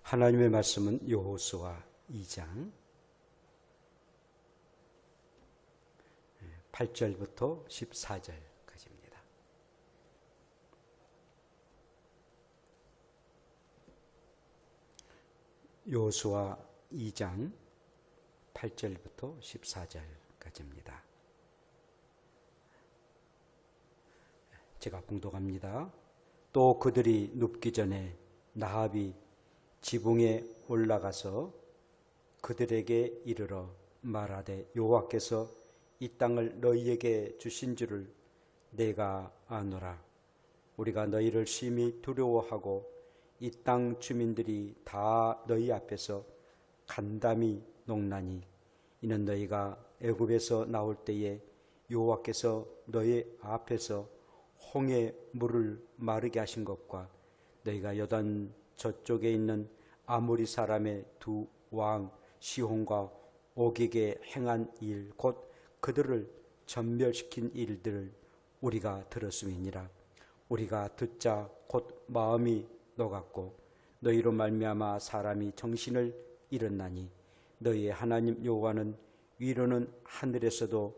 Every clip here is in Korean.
하나님의 말씀은 여호수아 2장 8절부터 14절까지입니다. 여호수아 2장 8절부터 14절까지입니다. 제가 봉독합니다. 또 그들이 눕기 전에 나합이 지붕에 올라가서 그들에게 이르러 말하되 여호와께서 이 땅을 너희에게 주신 줄을 내가 아노라. 우리가 너희를 심히 두려워하고 이 땅 주민들이 다 너희 앞에서 간담이 녹나니 이는 너희가 애굽에서 나올 때에 여호와께서 너희 앞에서 홍해 물을 마르게 하신 것과 너희가 요단 저쪽에 있는 아모리 사람의 두 왕 시혼과 옥에게 행한 일 곧 그들을 전멸시킨 일들을 우리가 들었음이니라. 우리가 듣자 곧 마음이 녹았고 너희로 말미암아 사람이 정신을 잃었나니 너희의 하나님 여호와는 위로는 하늘에서도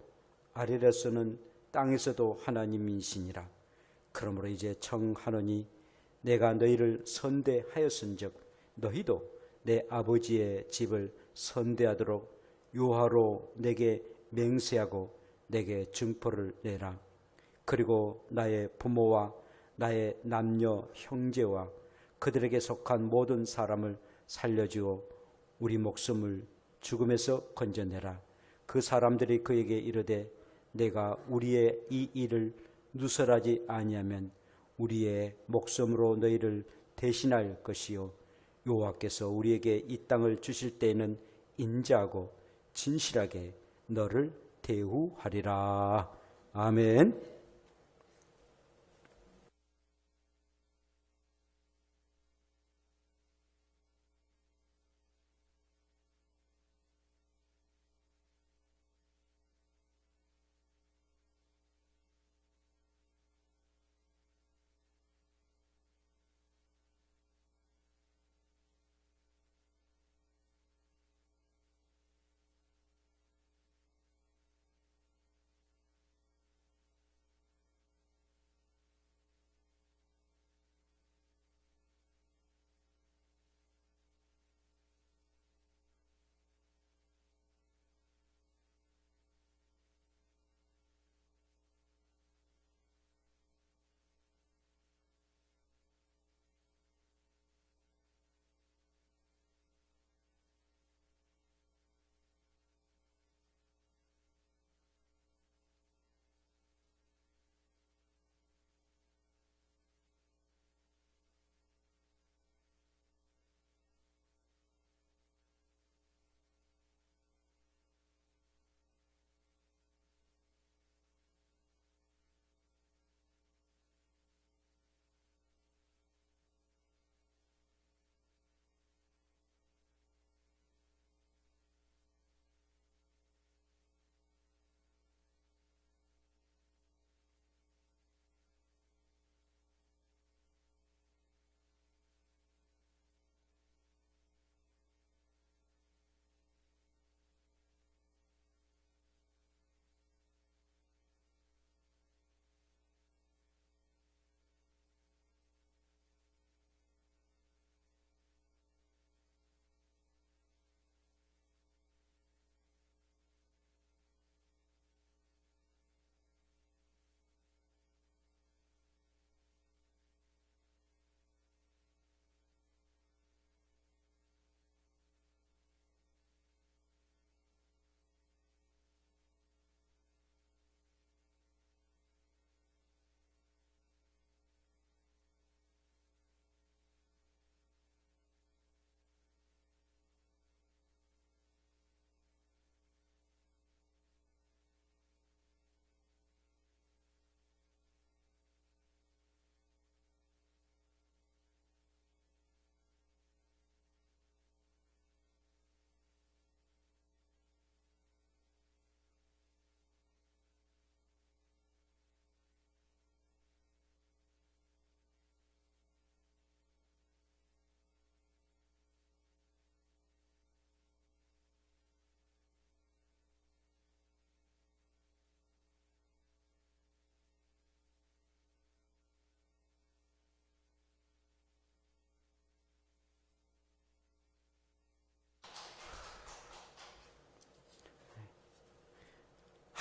아래로서는 땅에서도 하나님이시니라. 그러므로 이제 청하노니 내가 너희를 선대하였은즉 너희도 내 아버지의 집을 선대하도록 유하로 내게 맹세하고 내게 증포를 내라. 그리고 나의 부모와 나의 남녀 형제와 그들에게 속한 모든 사람을 살려주어 우리 목숨을 죽음에서 건져내라. 그 사람들이 그에게 이르되 내가 우리의 이 일을 누설하지 아니하면 우리의 목숨으로 너희를 대신할 것이요 여호와께서 우리에게 이 땅을 주실 때에는 인자하고 진실하게 너를 대우하리라. 아멘.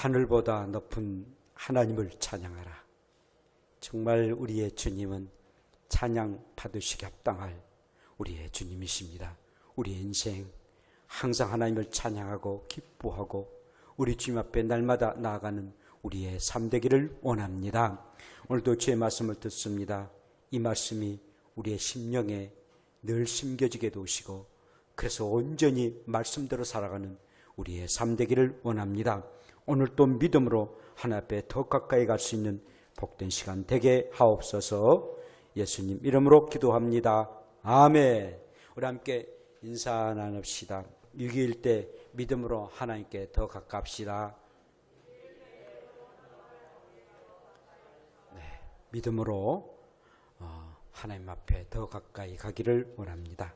하늘보다 높은 하나님을 찬양하라. 정말 우리의 주님은 찬양 받으시기 합당할 우리의 주님이십니다. 우리의 인생 항상 하나님을 찬양하고 기뻐하고 우리 주님 앞에 날마다 나아가는 우리의 삶 되기를 원합니다. 오늘도 주의 말씀을 듣습니다. 이 말씀이 우리의 심령에 늘 심겨지게 도우시고 그래서 온전히 말씀대로 살아가는 우리의 삶 되기를 원합니다. 오늘 또 믿음으로 하나님 앞에 더 가까이 갈 수 있는 복된 시간 되게 하옵소서. 예수님 이름으로 기도합니다. 아멘. 우리 함께 인사 나눕시다. 6.21 때 믿음으로 하나님께 더 가깝시다. 네, 믿음으로 하나님 앞에 더 가까이 가기를 원합니다.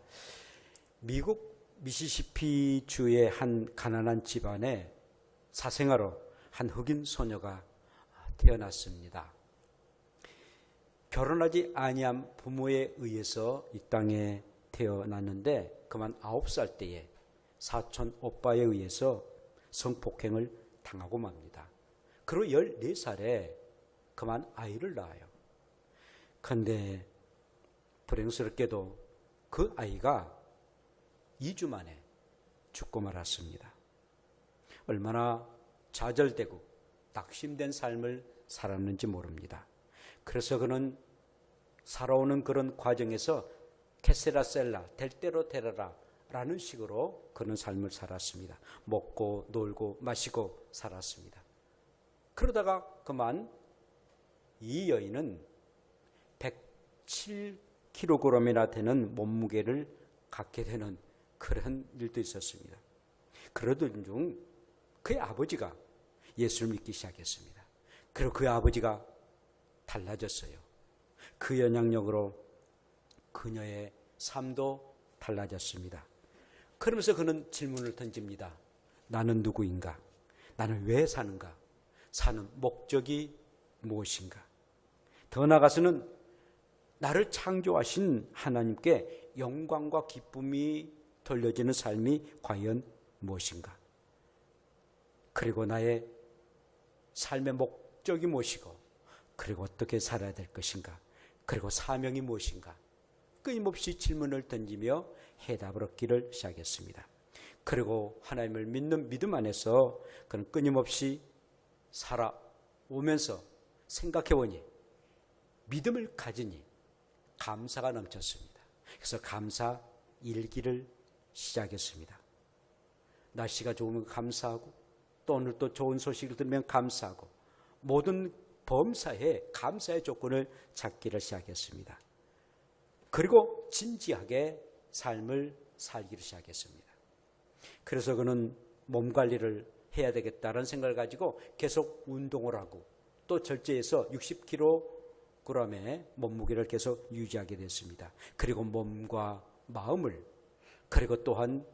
미국 미시시피 주의 한 가난한 집안에 사생아로 한 흑인 소녀가 태어났습니다. 결혼하지 아니한 부모에 의해서 이 땅에 태어났는데 그만 9살 때에 사촌 오빠에 의해서 성폭행을 당하고 맙니다. 그리고 14살에 그만 아이를 낳아요. 그런데 불행스럽게도 그 아이가 2주 만에 죽고 말았습니다. 얼마나 좌절되고 낙심된 삶을 살았는지 모릅니다. 그래서 그는 살아오는 그런 과정에서 케세라셀라, 될 대로 되라라 라는 식으로 그는 삶을 살았습니다. 먹고 놀고 마시고 살았습니다. 그러다가 그만 이 여인은 107kg이나 되는 몸무게를 갖게 되는 그런 일도 있었습니다. 그러던 중 그의 아버지가 예수를 믿기 시작했습니다. 그리고 그의 아버지가 달라졌어요. 그 영향력으로 그녀의 삶도 달라졌습니다. 그러면서 그는 질문을 던집니다. 나는 누구인가? 나는 왜 사는가? 사는 목적이 무엇인가? 더 나아가서는 나를 창조하신 하나님께 영광과 기쁨이 돌려지는 삶이 과연 무엇인가? 그리고 나의 삶의 목적이 무엇이고 그리고 어떻게 살아야 될 것인가? 그리고 사명이 무엇인가? 끊임없이 질문을 던지며 해답을 얻기를 시작했습니다. 그리고 하나님을 믿는 믿음 안에서 그는 끊임없이 살아오면서 생각해보니 믿음을 가지니 감사가 넘쳤습니다. 그래서 감사 일기를 시작했습니다. 날씨가 좋으면 감사하고 또 오늘 또 좋은 소식을 들으면 감사하고 모든 범사에 감사의 조건을 찾기를 시작했습니다. 그리고 진지하게 삶을 살기를 시작했습니다. 그래서 그는 몸 관리를 해야 되겠다는 생각을 가지고 계속 운동을 하고 또 절제해서 60kg의 몸무게를 계속 유지하게 됐습니다. 그리고 몸과 마음을 그리고 또한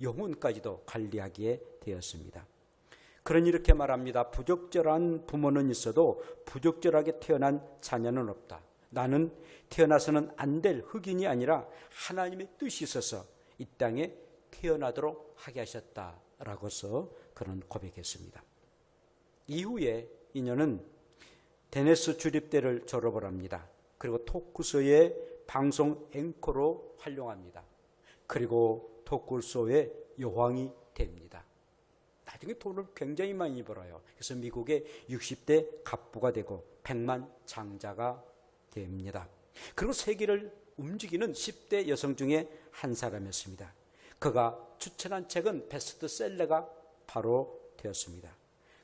영혼까지도 관리하게 되었습니다. 그러니 이렇게 말합니다. 부적절한 부모는 있어도 부적절하게 태어난 자녀는 없다. 나는 태어나서는 안 될 흑인이 아니라 하나님의 뜻이 있어서 이 땅에 태어나도록 하게 하셨다라고서 그는 고백했습니다. 이후에 이녀는 데네스 주립대를 졸업을 합니다. 그리고 토크쇼의 방송 앵커로 활용합니다. 그리고 토크쇼의 여왕이 됩니다. 나중에 돈을 굉장히 많이 벌어요. 그래서 미국의 60대 갑부가 되고 100만 장자가 됩니다. 그리고 세계를 움직이는 10대 여성 중에 한 사람이었습니다. 그가 추천한 책은 베스트셀러가 바로 되었습니다.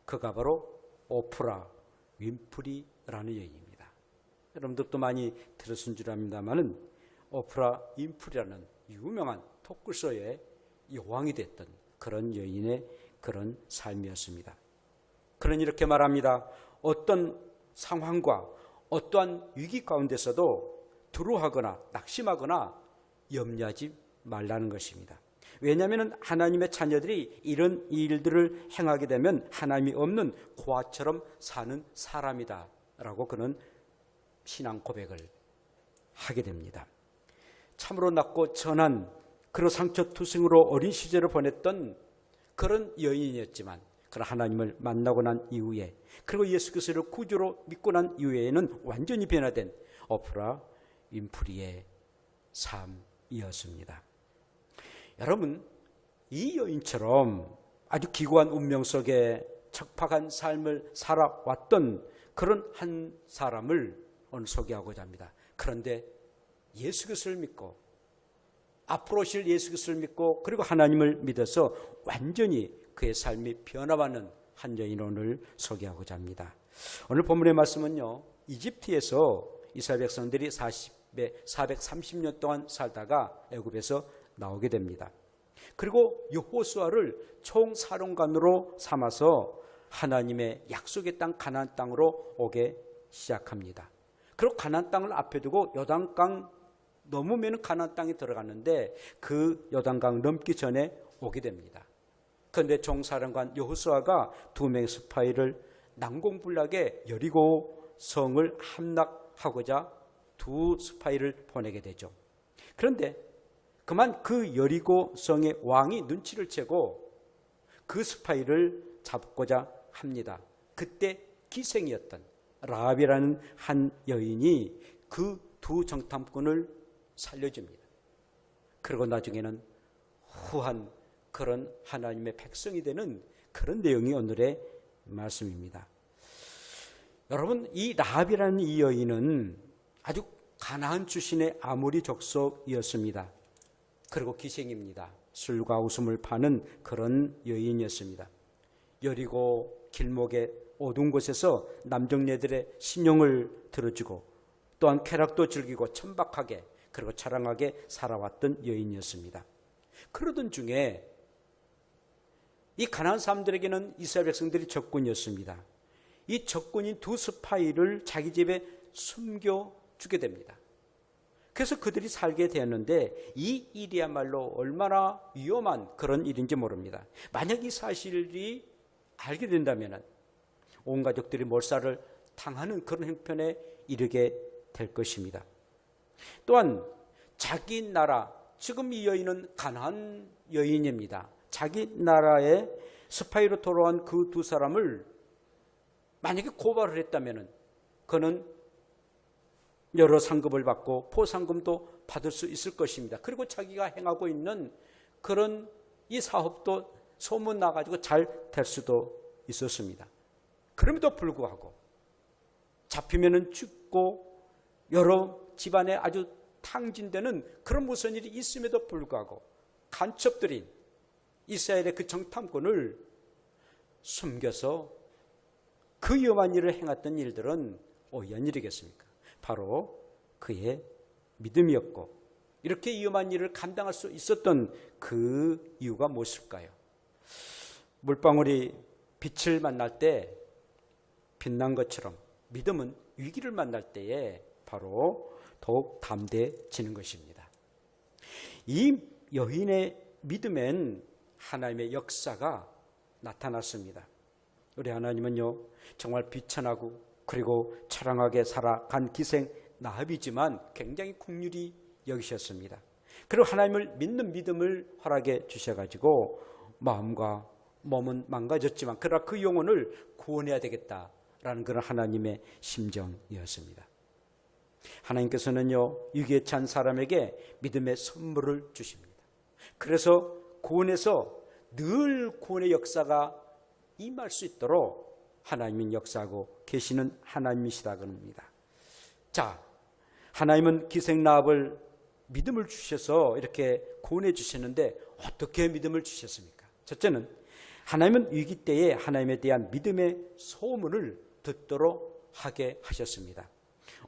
그가 바로 오프라 윈프리라는 여인입니다. 여러분들도 많이 들으신 줄 압니다만은 오프라 윈프리라는 유명한 토크쇼의 여왕이 됐던 그런 여인의 그런 삶이었습니다. 그는 이렇게 말합니다. 어떤 상황과 어떠한 위기 가운데서도 두려워하거나 낙심하거나 염려하지 말라는 것입니다. 왜냐하면 하나님의 자녀들이 이런 일들을 행하게 되면 하나님이 없는 고아처럼 사는 사람이다 라고 그는 신앙 고백을 하게 됩니다. 참으로 낮고 천한 그런 상처투성으로 어린 시절을 보냈던 그런 여인이었지만 그러나 하나님을 만나고 난 이후에, 그리고 예수 그리스도를 구주로 믿고 난 이후에는 완전히 변화된 오프라 윈프리의 삶이었습니다. 여러분, 이 여인처럼 아주 기구한 운명 속에 척박한 삶을 살아왔던 그런 한 사람을 오늘 소개하고자 합니다. 그런데 예수 그리스도를 믿고 앞으로 오실 예수 그리스도를 믿고 그리고 하나님을 믿어서 완전히 그의 삶이 변화받는 한 여인을 오늘 소개하고자 합니다. 오늘 본문의 말씀은요, 이집트에서 이스라엘 백성들이 430년 동안 살다가 애굽에서 나오게 됩니다. 그리고 여호수아를 총사령관으로 삼아서 하나님의 약속의 땅 가나안 땅으로 오게 시작합니다. 그리고 가나안 땅을 앞에 두고 요단강 넘으면 가나안 땅에 들어가는데 그 요단강 넘기 전에 오게 됩니다. 그런데 총사령관 여호수아가 2명의 스파이를 난공불락에 여리고 성을 함락하고자 2 스파이를 보내게 되죠. 그런데 그만 그 여리고 성의 왕이 눈치를 채고 그 스파이를 잡고자 합니다. 그때 기생이었던 라합이라는 한 여인이 그 2 정탐꾼을 살려줍니다. 그리고 나중에는 후한 그런 하나님의 백성이 되는 그런 내용이 오늘의 말씀입니다. 여러분, 이 라합이라는 이 여인은 아주 가나안 출신의 아모리 족속이었습니다. 그리고 기생입니다. 술과 웃음을 파는 그런 여인이었습니다. 여리고 길목의 어두운 곳에서 남정네들의 신용을 들어주고 또한 쾌락도 즐기고 천박하게 그리고 자랑하게 살아왔던 여인이었습니다. 그러던 중에 이 가나안 사람들에게는 이스라엘 백성들이 적군이었습니다. 이 적군인 2 스파이를 자기 집에 숨겨주게 됩니다. 그래서 그들이 살게 되었는데 이 일이야말로 얼마나 위험한 그런 일인지 모릅니다. 만약 이 사실이 알게 된다면 온 가족들이 몰살을 당하는 그런 형편에 이르게 될 것입니다. 또한 자기 나라, 지금 이 여인은 가나안 여인입니다. 자기 나라에 스파이로 돌아온 그 2 사람을 만약에 고발을 했다면 그는 여러 상급을 받고 포상금도 받을 수 있을 것입니다. 그리고 자기가 행하고 있는 그런 이 사업도 소문 나가지고 잘 될 수도 있었습니다. 그럼에도 불구하고 잡히면은 죽고 여러 집안에 아주 탕진되는 그런 무슨 일이 있음에도 불구하고 간첩들인 이스라엘의 그 정탐꾼을 숨겨서 그 위험한 일을 행했던 일들은 어이한 일이겠습니까? 바로 그의 믿음이었고 이렇게 위험한 일을 감당할 수 있었던 그 이유가 무엇일까요? 물방울이 빛을 만날 때 빛난 것처럼 믿음은 위기를 만날 때에 바로 더욱 담대해지는 것입니다. 이 여인의 믿음엔 하나님의 역사가 나타났습니다. 우리 하나님은요, 정말 비천하고 그리고 처량하게 살아간 기생 라합이지만 굉장히 긍휼히 여기셨습니다. 그리고 하나님을 믿는 믿음을 허락해 주셔가지고 마음과 몸은 망가졌지만 그러나 그 영혼을 구원해야 되겠다라는 그런 하나님의 심정이었습니다. 하나님께서는요, 위기에 찬 사람에게 믿음의 선물을 주십니다. 그래서 구원에서 늘 구원의 역사가 임할 수 있도록 하나님은 역사하고 계시는 하나님이시다고 합니다. 자, 하나님은 기생 라합을 믿음을 주셔서 이렇게 구원해 주셨는데 어떻게 믿음을 주셨습니까? 첫째는 하나님은 위기 때에 하나님에 대한 믿음의 소문을 듣도록 하게 하셨습니다.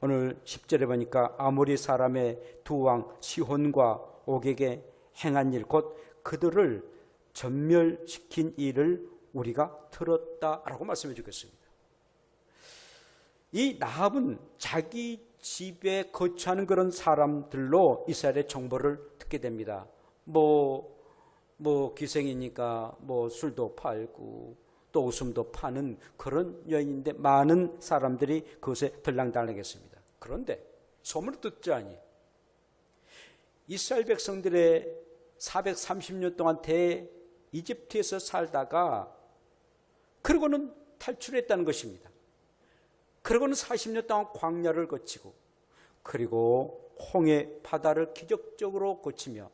오늘 10절에 보니까 아모리 사람의 2 왕 시혼과 옥에게 행한 일, 곧 그들을 전멸시킨 일을 우리가 들었다라고 말씀해 주겠습니다. 이 라합은 자기 집에 거주하는 그런 사람들로 이스라엘의 정보를 듣게 됩니다. 기생이니까 술도 팔고 또 웃음도 파는 그런 여인인데 많은 사람들이 그것에 들랑달랑했습니다. 그런데 소문을 듣자니 이스라엘 백성들의 430년 동안 이집트에서 살다가 그러고는 탈출했다는 것입니다. 그러고는 40년 동안 광야를 거치고 그리고 홍해 바다를 기적적으로 거치며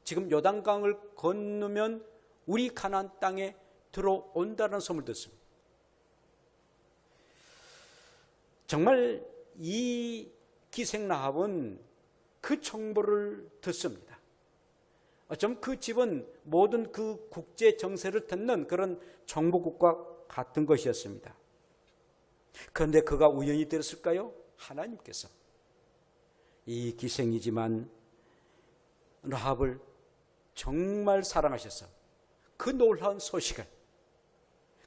지금 요단강을 건너면 우리 가나안 땅에 들어온다는 소문을 듣습니다. 정말 이 기생라합은 그 정보를 듣습니다. 어쩌면 그 집은 모든 그 국제 정세를 듣는 그런 정보국과 같은 것이었습니다. 그런데 그가 우연히 들었을까요? 하나님께서 이 기생이지만 라합을 정말 사랑하셔서 그 놀라운 소식을,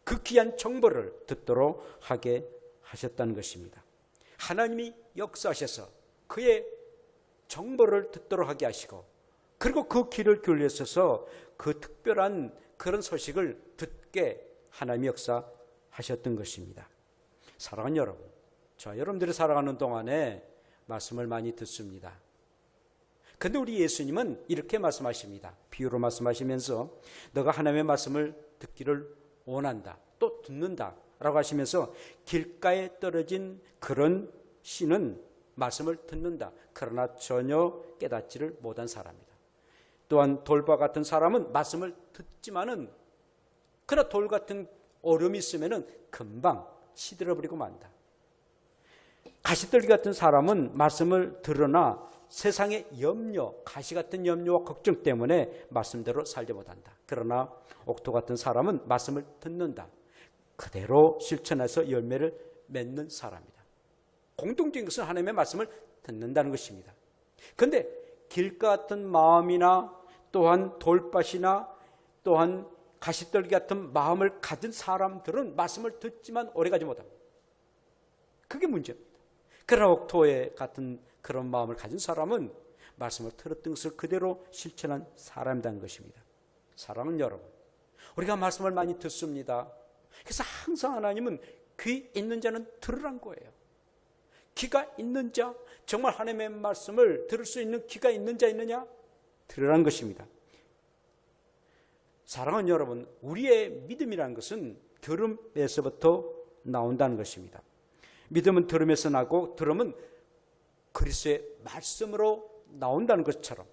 그 귀한 정보를 듣도록 하게 하셨다는 것입니다. 하나님이 역사하셔서 그의 정보를 듣도록 하게 하시고 그리고 그 귀를 기울여서 그 특별한 그런 소식을 듣게 하나님이 역사하셨던 것입니다. 사랑하는 여러분, 저 여러분들이 살아가는 동안에 말씀을 많이 듣습니다. 그런데 우리 예수님은 이렇게 말씀하십니다. 비유로 말씀하시면서 너가 하나님의 말씀을 듣기를 원한다, 또 듣는다 라고 하시면서 길가에 떨어진 그런 씨는 말씀을 듣는다, 그러나 전혀 깨닫지를 못한 사람이다. 또한 돌과 같은 사람은 말씀을 듣지만은 그러나 돌 같은 얼음이 있으면은 금방 시들어버리고 만다. 가시떨기 같은 사람은 말씀을 들으나 세상의 염려, 가시 같은 염려와 걱정 때문에 말씀대로 살지 못한다. 그러나 옥토 같은 사람은 말씀을 듣는다. 그대로 실천해서 열매를 맺는 사람이다. 공통적인 것은 하나님의 말씀을 듣는다는 것입니다. 그런데 길가 같은 마음이나 또한 돌밭이나 또한 가시떨기 같은 마음을 가진 사람들은 말씀을 듣지만 오래가지 못합니다. 그게 문제입니다. 그러나 옥토에 같은 그런 마음을 가진 사람은 말씀을 들었던 것을 그대로 실천한 사람이라는 것입니다. 사랑하는 여러분, 우리가 말씀을 많이 듣습니다. 그래서 항상 하나님은 귀 있는 자는 들으란 거예요. 귀가 있는 자, 정말 하나님의 말씀을 들을 수 있는 귀가 있는 자 있느냐? 들으라는 것입니다. 사랑하는 여러분, 우리의 믿음이라는 것은 들음에서부터 나온다는 것입니다. 믿음은 들음에서 나고 들음은 그리스도의 말씀으로 나온다는 것처럼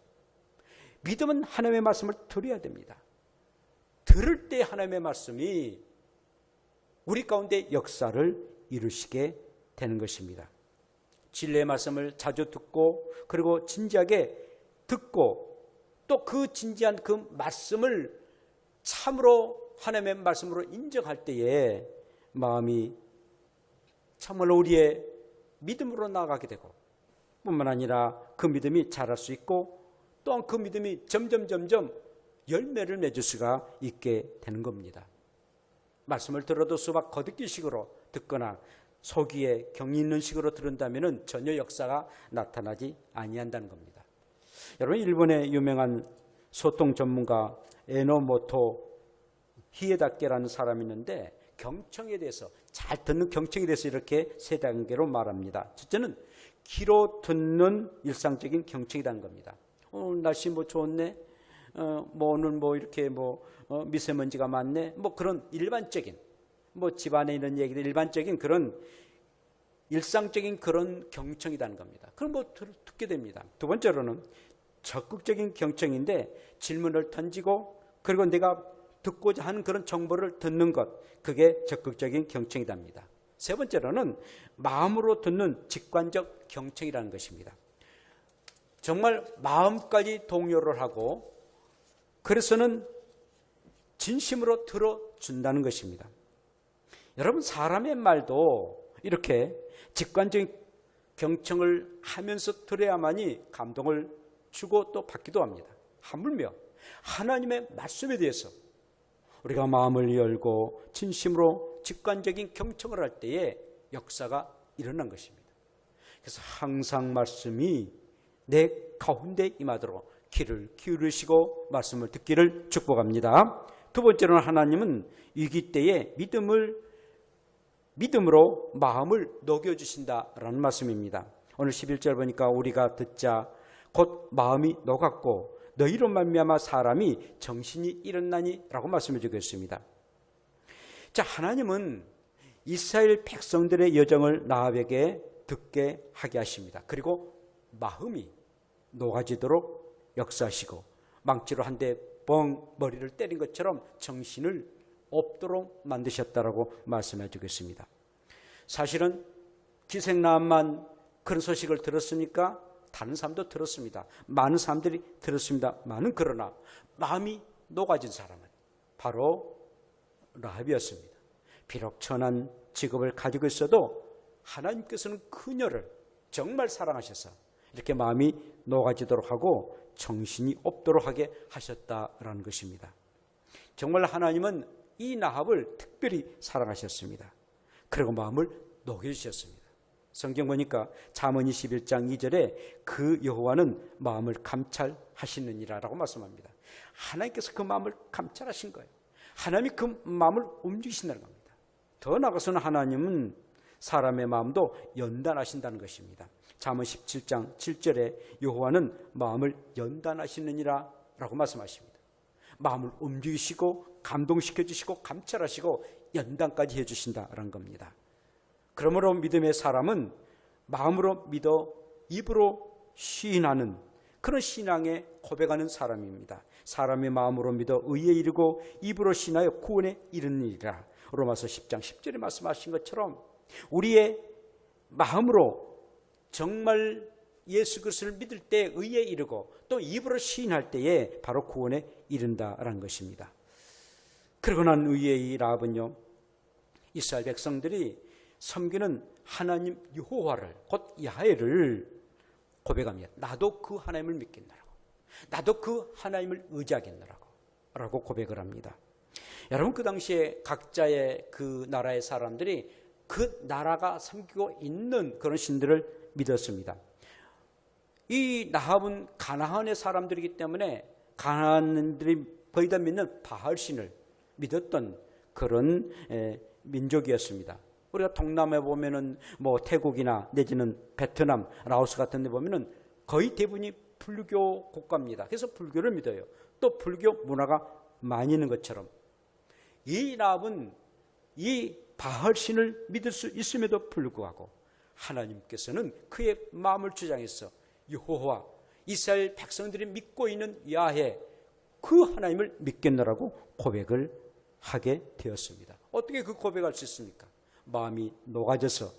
믿음은 하나님의 말씀을 들어야 됩니다. 들을 때 하나님의 말씀이 우리 가운데 역사를 이루시게 되는 것입니다. 진리의 말씀을 자주 듣고 그리고 진지하게 듣고 또 그 진지한 그 말씀을 참으로 하나님의 말씀으로 인정할 때에 마음이 참으로 우리의 믿음으로 나아가게 되고 뿐만 아니라 그 믿음이 자랄 수 있고 또한 그 믿음이 점점 열매를 맺을 수가 있게 되는 겁니다. 말씀을 들어도 수박 거듭기식으로 듣거나 소귀에 경이 있는 식으로 들은다면 전혀 역사가 나타나지 아니한다는 겁니다. 여러분, 일본의 유명한 소통 전문가 에노모토 히에다케라는 사람이 있는데 경청에 대해서, 잘 듣는 경청에 대해서 이렇게 세 단계로 말합니다. 첫째는 귀로 듣는 일상적인 경청이라는 겁니다. 오늘 날씨 뭐 좋네, 오늘 이렇게 미세먼지가 많네, 그런 일반적인 집안에 있는 얘기들, 일반적인 그런 일상적인 그런 경청이라는 겁니다. 그럼 듣게 됩니다. 두 번째로는 적극적인 경청인데 질문을 던지고 그리고 내가 듣고자 하는 그런 정보를 듣는 것, 그게 적극적인 경청이랍니다. 세 번째로는 마음으로 듣는 직관적 경청이라는 것입니다. 정말 마음까지 동요를 하고 그래서는 진심으로 들어준다는 것입니다. 여러분, 사람의 말도 이렇게 직관적인 경청을 하면서 들어야만이 감동을 주고 또 받기도 합니다. 하물며 하나님의 말씀에 대해서 우리가 마음을 열고 진심으로 직관적인 경청을 할 때에 역사가 일어난 것입니다. 그래서 항상 말씀이 내 가운데 임하도록 귀를 기울이시고 말씀을 듣기를 축복합니다. 두 번째로는 하나님은 위기 때에 믿음으로 마음을 녹여주신다라는 말씀입니다. 오늘 11절 보니까 우리가 듣자 곧 마음이 녹았고 너희로 말미암아 사람이 정신이 일어나니 라고 말씀해 주고 있습니다. 자, 하나님은 이스라엘 백성들의 여정을 나합에게 듣게 하게 하십니다. 그리고 마음이 녹아지도록 역사하시고 망치로 한 대 뻥 머리를 때린 것처럼 정신을 없도록 만드셨다라고 말씀해 주겠습니다. 사실은 기생나합만 그런 소식을 들었습니까? 다른 사람도 들었습니다. 많은 사람들이 들었습니다만은 그러나 마음이 녹아진 사람은 바로 라합이었습니다. 비록 천한 직업을 가지고 있어도 하나님께서는 그녀를 정말 사랑하셔서 이렇게 마음이 녹아지도록 하고 정신이 없도록 하게 하셨다라는 것입니다. 정말 하나님은 이 나합을 특별히 사랑하셨습니다. 그리고 마음을 녹여주셨습니다. 성경 보니까 잠언 21장 2절에 그 여호와는 마음을 감찰하시느니라 라고 말씀합니다. 하나님께서 그 마음을 감찰하신 거예요. 하나님이 그 마음을 움직이신다는 겁니다. 더 나아가서는 하나님은 사람의 마음도 연단하신다는 것입니다. 잠언 17장 7절에 여호와는 마음을 연단하시느니라 라고 말씀하십니다. 마음을 움직이시고 감동시켜 주시고 감찰하시고 연단까지 해주신다라는 겁니다. 그러므로 믿음의 사람은 마음으로 믿어 입으로 시인하는 그런 신앙에 고백하는 사람입니다. 사람의 마음으로 믿어 의에 이르고 입으로 시인하여 구원에 이르느니라. 로마서 10장 10절에 말씀하신 것처럼 우리의 마음으로 정말 예수 그리스도를 믿을 때 의에 이르고 또 입으로 시인할 때에 바로 구원에 이른다라는 것입니다. 그러고 난 의의 이 라합은요, 이스라엘 백성들이 섬기는 하나님 여호와를 곧 야훼를 고백합니다. 나도 그 하나님을 믿겠노라고, 나도 그 하나님을 의지하겠노라고 고백을 합니다. 여러분, 그 당시에 각자의 그 나라의 사람들이 그 나라가 섬기고 있는 그런 신들을 믿었습니다. 이 나합은 가나안의 사람들이기 때문에 가나안들이 거의 다 믿는 바알신을 믿었던 그런 민족이었습니다. 우리가 동남아에 보면은 뭐 태국이나 내지는 베트남, 라오스 같은 데 보면은 거의 대부분이 불교 국가입니다. 그래서 불교를 믿어요. 또 불교 문화가 많이 있는 것처럼 이 나합은 이 바알신을 믿을 수 있음에도 불구하고 하나님께서는 그의 마음을 주장해서 여호와, 이스라엘 백성들이 믿고 있는 야훼 그 하나님을 믿겠노라고 고백을 하게 되었습니다. 어떻게 그 고백할 수 있습니까? 마음이 녹아져서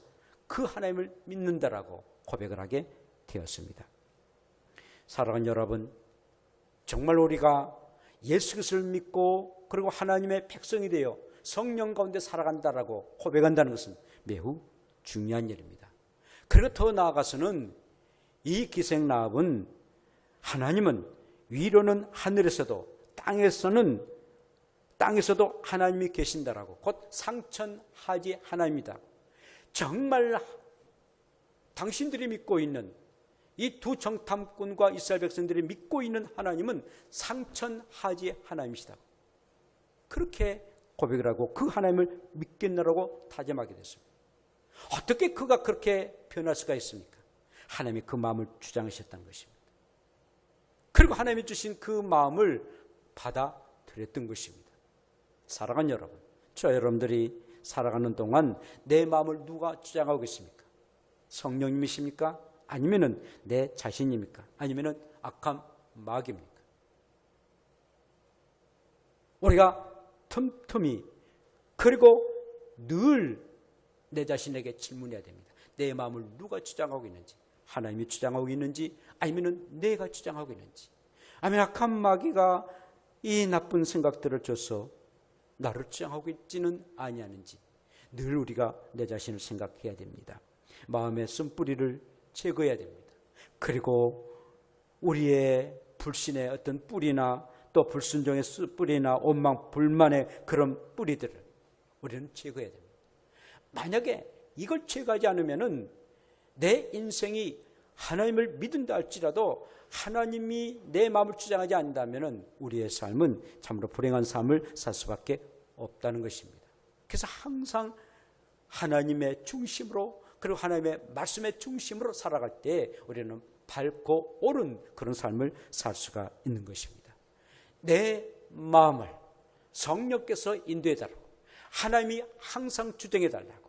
그 하나님을 믿는다라고 고백을 하게 되었습니다. 사랑하는 여러분, 정말 우리가 예수 그리스도를 믿고 그리고 하나님의 백성이 되어 성령 가운데 살아간다라고 고백한다는 것은 매우 중요한 일입니다. 그리고 더 나아가서는 이 기생나합은 하나님은 위로는 하늘에서도 땅에서도 하나님이 계신다라고, 곧 상천하지 하나님이다. 정말 당신들이 믿고 있는 이 두 정탐꾼과 이스라엘 백성들이 믿고 있는 하나님은 상천하지 하나님이시다. 그렇게 고백을 하고 그 하나님을 믿겠노라고 다짐하게 됐습니다. 어떻게 그가 그렇게 변할 수가 있습니까? 하나님이 그 마음을 주장하셨다는 것입니다. 그리고 하나님이 주신 그 마음을 받아들였던 것입니다. 사랑하는 여러분, 저 여러분들이 살아가는 동안 내 마음을 누가 주장하고 있습니까? 성령님이십니까? 아니면은 내 자신입니까? 아니면은 악한 마귀입니까? 우리가 틈틈이 그리고 늘 내 자신에게 질문해야 됩니다. 내 마음을 누가 주장하고 있는지, 하나님이 주장하고 있는지, 아니면 내가 주장하고 있는지, 아니면 악한 마귀가 이 나쁜 생각들을 줘서 나를 주장하고 있지는 아니하는지 늘 우리가 내 자신을 생각해야 됩니다. 마음의 쓴뿌리를 제거해야 됩니다. 그리고 우리의 불신의 어떤 뿌리나 또 불순종의 뿌리나 원망, 불만의 그런 뿌리들을 우리는 제거해야 됩니다. 만약에 이걸 제거하지 않으면은 내 인생이 하나님을 믿는다 할지라도 하나님이 내 마음을 주장하지 않는다면은 우리의 삶은 참으로 불행한 삶을 살 수밖에 없다는 것입니다. 그래서 항상 하나님의 중심으로 그리고 하나님의 말씀의 중심으로 살아갈 때 우리는 밝고 옳은 그런 삶을 살 수가 있는 것입니다. 내 마음을 성령께서 인도해달라고, 하나님이 항상 주정해 달라고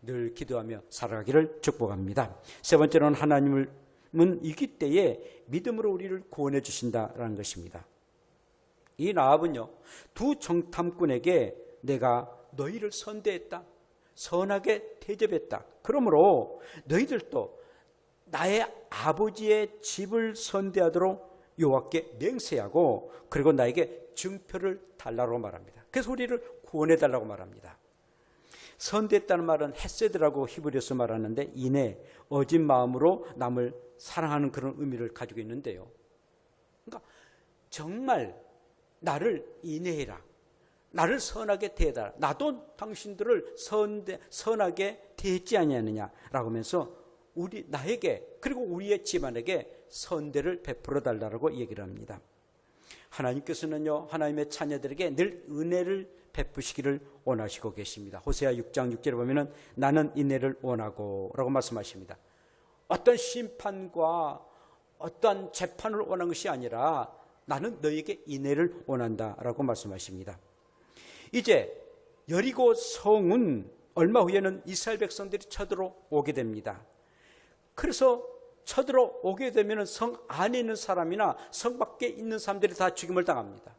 늘 기도하며 살아가기를 축복합니다. 세 번째로는 하나님은 이기 때에 믿음으로 우리를 구원해 주신다라는 것입니다. 이 라합은요, 두 정탐꾼에게 내가 너희를 선대했다, 선하게 대접했다, 그러므로 너희들도 나의 아버지의 집을 선대하도록 여호와께 맹세하고 그리고 나에게 증표를 달라고 말합니다. 그래서 우리를 구원해 달라고 말합니다. 선대했다는 말은 헤세드라고 히브리어서 말하는데 인내, 어진 마음으로 남을 사랑하는 그런 의미를 가지고 있는데요. 그러니까 정말 나를 인내해라, 나를 선하게 대해달라, 나도 당신들을 선하게 대했지 아니하느냐라고 하면서 나에게 그리고 우리의 집안에게 선대를 베풀어 달라고 얘기를 합니다. 하나님께서는요, 하나님의 자녀들에게 늘 은혜를 베푸시기를 원하시고 계십니다. 호세아 6장 6절에 보면은 나는 인내를 원하고 라고 말씀하십니다. 어떤 심판과 어떤 재판을 원한 것이 아니라 나는 너에게 인내를 원한다라고 말씀하십니다. 이제 여리고 성은 얼마 후에는 이스라엘 백성들이 쳐들어오게 됩니다. 그래서 쳐들어오게 되면 성 안에 있는 사람이나 성 밖에 있는 사람들이 다 죽임을 당합니다.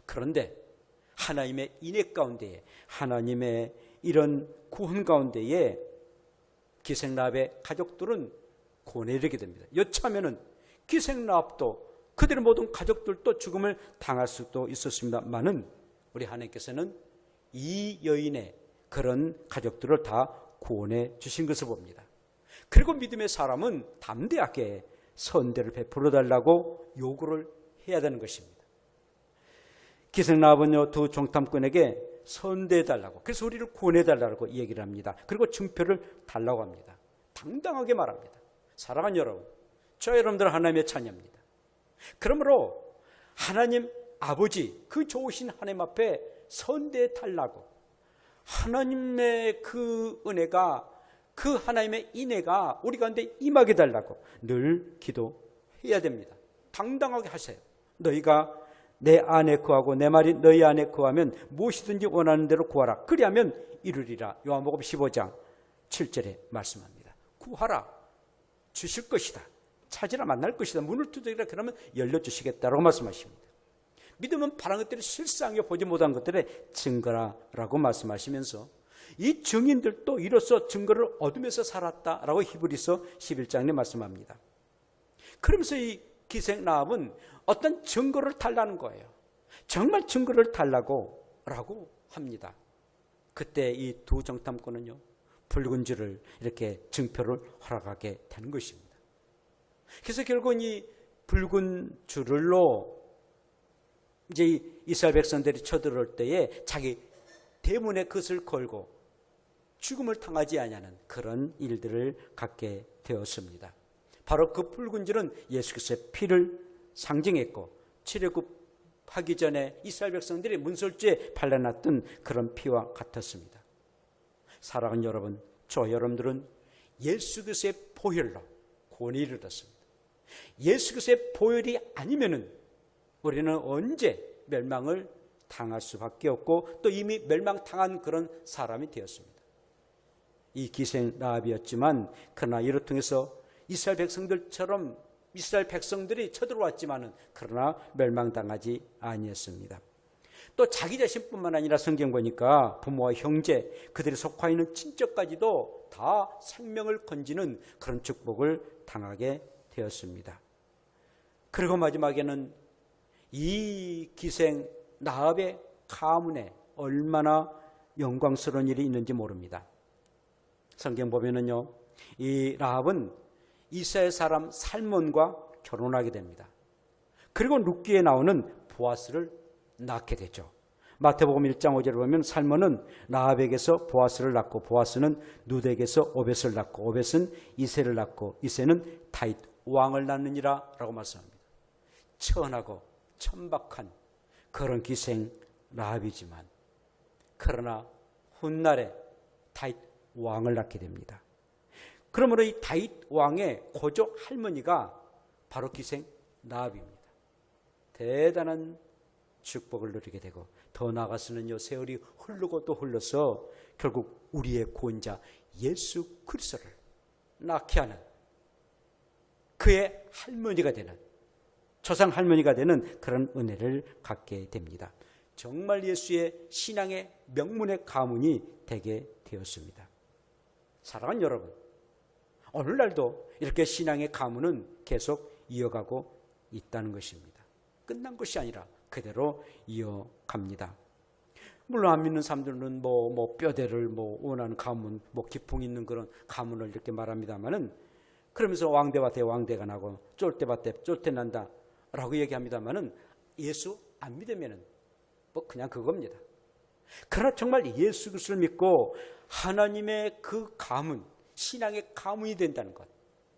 그런데 하나님의 인애 가운데에, 하나님의 이런 구원 가운데에 기생라합의 가족들은 구원에 이르게 됩니다. 여차하면은 기생라합도 그들의 모든 가족들도 죽음을 당할 수도 있었습니다만은 우리 하나님께서는 이 여인의 그런 가족들을 다 구원해 주신 것을 봅니다. 그리고 믿음의 사람은 담대하게 선대를 베풀어 달라고 요구를 해야 되는 것입니다. 기생라합은요, 두 정탐꾼에게 선대해 달라고, 그래서 우리를 구원해 달라고 얘기를 합니다. 그리고 증표를 달라고 합니다. 당당하게 말합니다. 사랑하는 여러분, 저 여러분들 하나님의 자녀입니다. 그러므로 하나님 아버지, 그 좋으신 하나님 앞에 선대해 달라고, 하나님의 그 은혜가, 그 하나님의 인애가 우리 가운데 임하게 달라고 늘 기도해야 됩니다. 당당하게 하세요. 너희가 내 안에 거하고 내 말이 너희 안에 거하면 무엇이든지 원하는 대로 구하라. 그리하면 이루리라. 요한복음 15장 7절에 말씀합니다. 구하라, 주실 것이다. 찾으라, 만날 것이다. 문을 두드리라, 그러면 열려주시겠다라고 말씀하십니다. 믿음은 바란 것들을 실상에 보지 못한 것들의 증거라고 말씀하시면서 이 증인들도 이로써 증거를 얻으면서 살았다라고 히브리서 11장에 말씀합니다. 그러면서 이 기생라합은 어떤 증거를 달라는 거예요. 정말 증거를 달라고 라고 합니다. 그때 이 두 정탐꾼은요, 붉은 줄을 이렇게 증표를 허락하게 되는 것입니다. 그래서 결국은 이 붉은 줄로 이제 이스라엘 백성들이 쳐들어올 때에 자기 대문에 그것을 걸고 죽음을 당하지 아니하는 그런 일들을 갖게 되었습니다. 바로 그 붉은 줄은 예수 그리스도의 피를 상징했고, 출애굽하기 전에 이스라엘 백성들이 문설주에 발라놨던 그런 피와 같았습니다. 사랑하는 여러분, 저 여러분들은 예수 그리스도의 보혈로 구원에 이르렀습니다. 예수 그리스도의 보혈이 아니면은 우리는 언제 멸망을 당할 수밖에 없고 또 이미 멸망당한 그런 사람이 되었습니다. 이 기생라합이었지만 그러나 이를 통해서 이스라엘 백성들처럼 이스라엘 백성들이 쳐들어왔지만은 그러나 멸망당하지 아니했습니다. 또 자기 자신뿐만 아니라 성경 보니까 부모와 형제, 그들이 속하 있는 친척까지도 다 생명을 건지는 그런 축복을 당하게 되었습니다. 그리고 마지막에는 이 기생 라합의 가문에 얼마나 영광스러운 일이 있는지 모릅니다. 성경 보면은요, 이 라합은 이스라엘 사람 살몬과 결혼하게 됩니다. 그리고 룻기에 나오는 보아스를 낳게 되죠. 마태복음 1장 5절을 보면 살몬은 라합에게서 보아스를 낳고, 보아스는 룻에게서 오벳을 낳고, 오벳은 이새를 낳고, 이새는 다윗 왕을 낳느니라 라고 말씀합니다. 천하고 천박한 그런 기생 라합이지만 그러나 훗날에 다윗 왕을 낳게 됩니다. 그러므로 이 다윗 왕의 고조 할머니가 바로 기생 라합입니다. 대단한 축복을 누리게 되고 더 나아가서는요, 세월이 흐르고 또 흘러서 결국 우리의 구원자 예수 그리스도를 낳게 하는 그의 할머니가 되는, 조상 할머니가 되는 그런 은혜를 갖게 됩니다. 정말 예수의 신앙의 명문의 가문이 되게 되었습니다. 사랑하는 여러분, 오늘날도 이렇게 신앙의 가문은 계속 이어가고 있다는 것입니다. 끝난 것이 아니라 그대로 이어갑니다. 물론 안 믿는 사람들은 뼈대를 원하는 가문, 기풍 있는 그런 가문을 이렇게 말합니다만은, 그러면서 왕대와 대왕대가 나고 쫄대와 쫄대 난다 라고 얘기합니다만은, 예수 안 믿으면은 그냥 그겁니다. 그러나 정말 예수 그리스도를 믿고 하나님의 그 가문, 신앙의 가문이 된다는 것,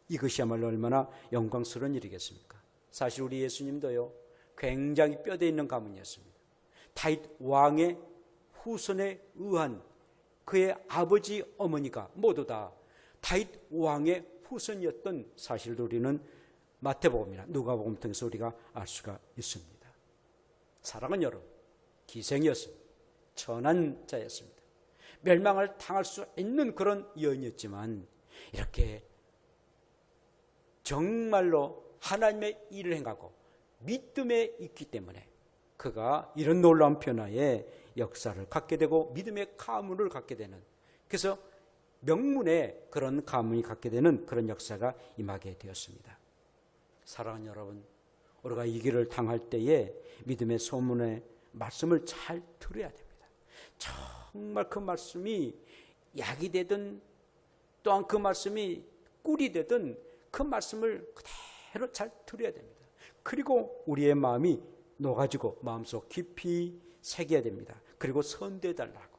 이것이야말로 얼마나 영광스러운 일이겠습니까? 사실 우리 예수님도요, 굉장히 뼈대 있는 가문이었습니다. 다윗 왕의 후손에 의한 그의 아버지 어머니가 모두 다 다윗 왕의 후손이었던 사실도 우리는 마태복음이나 누가복음 통해서 우리가 알 수가 있습니다. 사랑하는 여러분, 기생이었습니다. 천한 자였습니다. 멸망을 당할 수 있는 그런 여인이었지만, 이렇게 정말로 하나님의 일을 행하고 믿음에 있기 때문에 그가 이런 놀라운 변화의 역사를 갖게 되고 믿음의 가문을 갖게 되는, 그래서 명문의 그런 가문이 갖게 되는 그런 역사가 임하게 되었습니다. 사랑하는 여러분, 우리가 이 길을 당할 때에 믿음의 소문의 말씀을 잘 들어야 됩니다. 정말 그 말씀이 약이 되든 또한 그 말씀이 꿀이 되든 그 말씀을 그대로 잘 들어야 됩니다. 그리고 우리의 마음이 녹아지고 마음속 깊이 새겨야 됩니다. 그리고 선대해달라고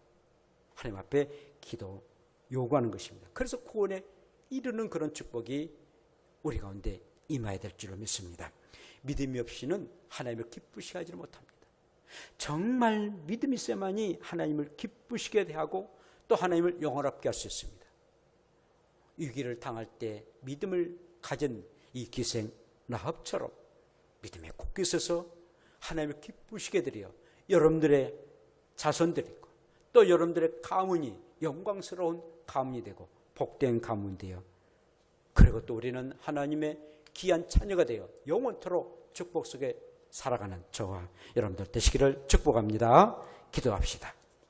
하나님 앞에 기도 요구하는 것입니다. 그래서 구원에 이르는 그런 축복이 우리 가운데 임해야 될 줄로 믿습니다. 믿음이 없이는 하나님을 기쁘시게 하지 못합니다. 정말 믿음이 있어야만이 하나님을 기쁘시게 하고 또 하나님을 영원롭게 할 수 있습니다. 위기를 당할 때 믿음을 가진 이 기생 라합처럼 믿음에 굳게 서서 하나님을 기쁘시게 드려 여러분들의 자손들이고 또 여러분들의 가문이 영광스러운 가문이 되고 복된 가문이 되어, 그리고 또 우리는 하나님의 귀한 자녀가 되어 영원토록 축복 속에 살아가는 저와 여러분들 되시기를 축복합니다. 기도합시다.